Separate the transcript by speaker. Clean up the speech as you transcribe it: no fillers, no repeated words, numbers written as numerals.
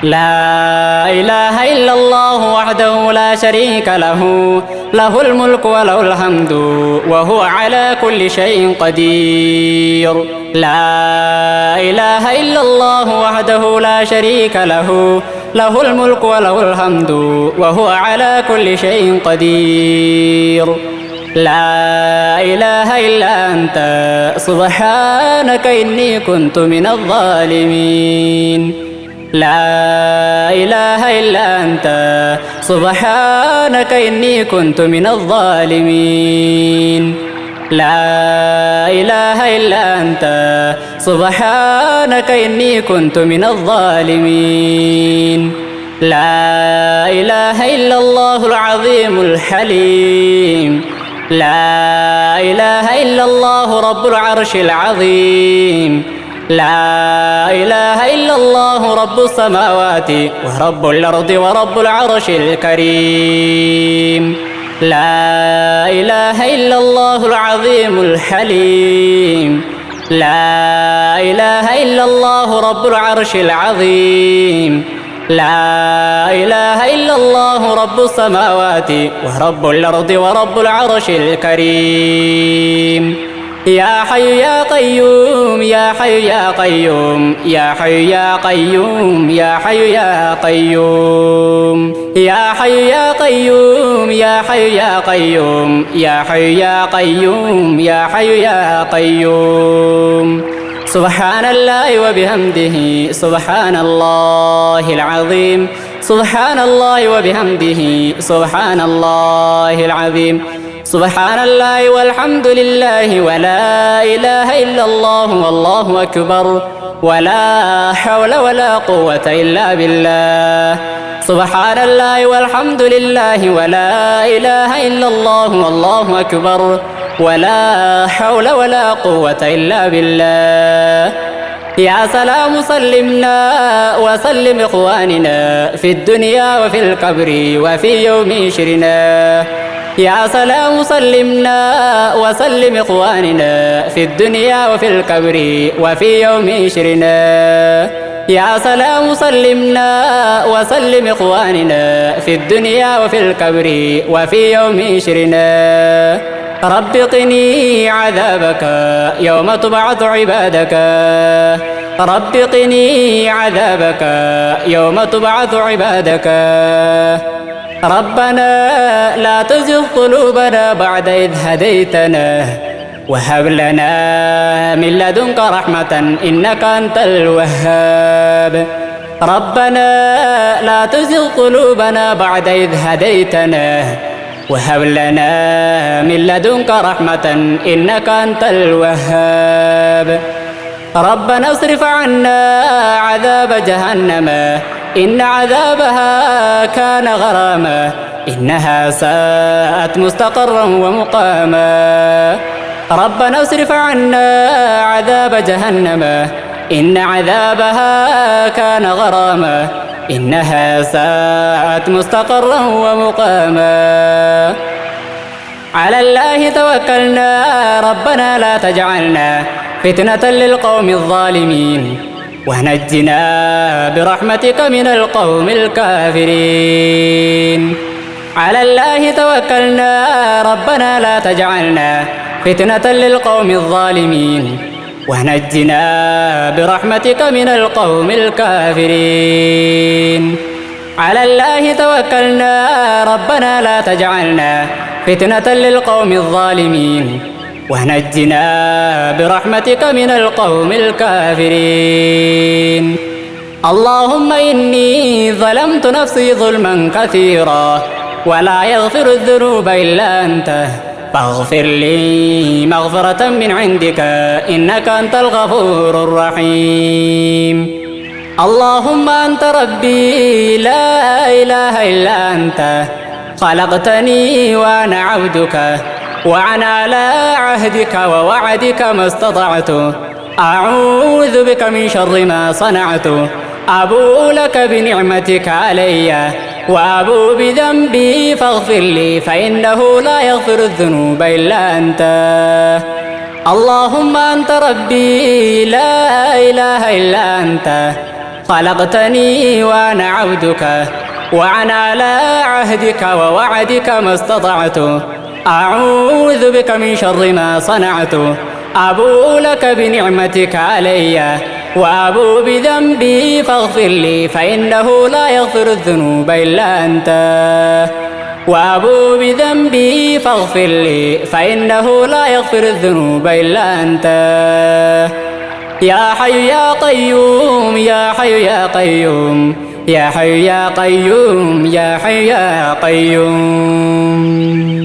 Speaker 1: لا إله إلا الله وحده لا شريك له، له الملك وله الحمد وهو على كل شيء قدير. لا إله إلا الله وحده لا شريك له، له الملك وله الحمد وهو على كل شيء قدير. لا إله إلا أنت سبحانك إني كنت من الظالمين. لا إله إلا أنت سبحانك إني كنت من الظالمين. لا إله إلا أنت سبحانك إني كنت من الظالمين. لا إله إلا الله العظيم الحليم. لا إله إلا الله رب العرش العظيم. لا إله إلا الله رب السماوات ورب الأرض ورب العرش الكريم. لا إله إلا الله العظيم الحليم. لا إله إلا الله رب العرش العظيم. لا إله إلا الله رب السماوات ورب الأرض ورب العرش الكريم. يا حي يا قيوم يا حي يا قيوم يا حي يا قيوم يا حي يا قيوم يا حي يا قيوم يا حي يا قيوم يا حي يا قيوم يا حي يا قيوم. سبحان الله وبحمده سبحان الله العظيم. سبحان الله وبحمده سبحان الله العظيم. سبحان الله والحمد لله ولا إله إلا الله والله أكبر ولا حول ولا قوة إلا بالله. سبحان الله والحمد لله ولا إله إلا الله والله أكبر ولا حول ولا قوة إلا بالله. يا سلام سلمنا وسلم إخواننا في الدنيا وفي القبر وفي يوم شرنا. يا سلام سلمنا وسلم إخواننا في الدنيا وفي القبر وفي يوم شرنا. يا سلام سلمنا وسلم إخواننا في الدنيا وفي القبر وفي يوم شرنا. رب قني عذابك يوم تبعث عبادك. رب قني عذابك يوم تبعث عبادك. ربنا لا تزغ قلوبنا بعد إذ هديتنا وهب لنا من لدنك رحمة إنك أنت الوهاب. ربنا لا تزغ قلوبنا بعد إذ هديتنا وهب لنا من لدنك رحمة إنك أنت الوهاب. ربنا اصرف عنا عذاب جهنم إن عذابها كان غراما إنها ساءت مستقرا ومقاما. ربنا اصرف عنا عذاب جهنم إن عذابها كان غراما إنها ساءت مستقرا ومقاما. على الله توكلنا ربنا لا تجعلنا فتنة للقوم الظالمين ونجنا برحمتك من القوم الكافرين. على الله توكلنا ربنا لا تجعلنا فتنة للقوم الظالمين ونجنا برحمتك من القوم الكافرين. على الله توكلنا ربنا لا تجعلنا فتنة للقوم الظالمين ونجنا برحمتك من القوم الكافرين. اللهم إني ظلمت نفسي ظلما كثيرا ولا يغفر الذنوب إلا أنت فاغفر لي مغفرة من عندك إنك أنت الغفور الرحيم. اللهم أنت ربي لا إله إلا أنت خلقتني وأنا عبدك وأنا على عهدك ووعدك ما استطعت. أعوذ بك من شر ما صنعت. أبوء لك بنعمتك علي وأبوء بذنبي فاغفر لي فإنه لا يغفر الذنوب إلا أنت. اللهم أنت ربي لا إله إلا أنت خلقتني وأنا عبدك وأنا على عهدك ووعدك ما استطعت أعوذ بك من شر ما صنعت أبوء لك بنعمتك علي وأبوء بذنبي فاغفر لي فإنه لا يغفر الذنوب إلا أنت وأبوء بذنبي فاغفر لي فإنه لا يغفر الذنوب إلا أنت يا حي يا قيوم يا حي يا قيوم يا حي يا قيوم يا حي يا قيوم.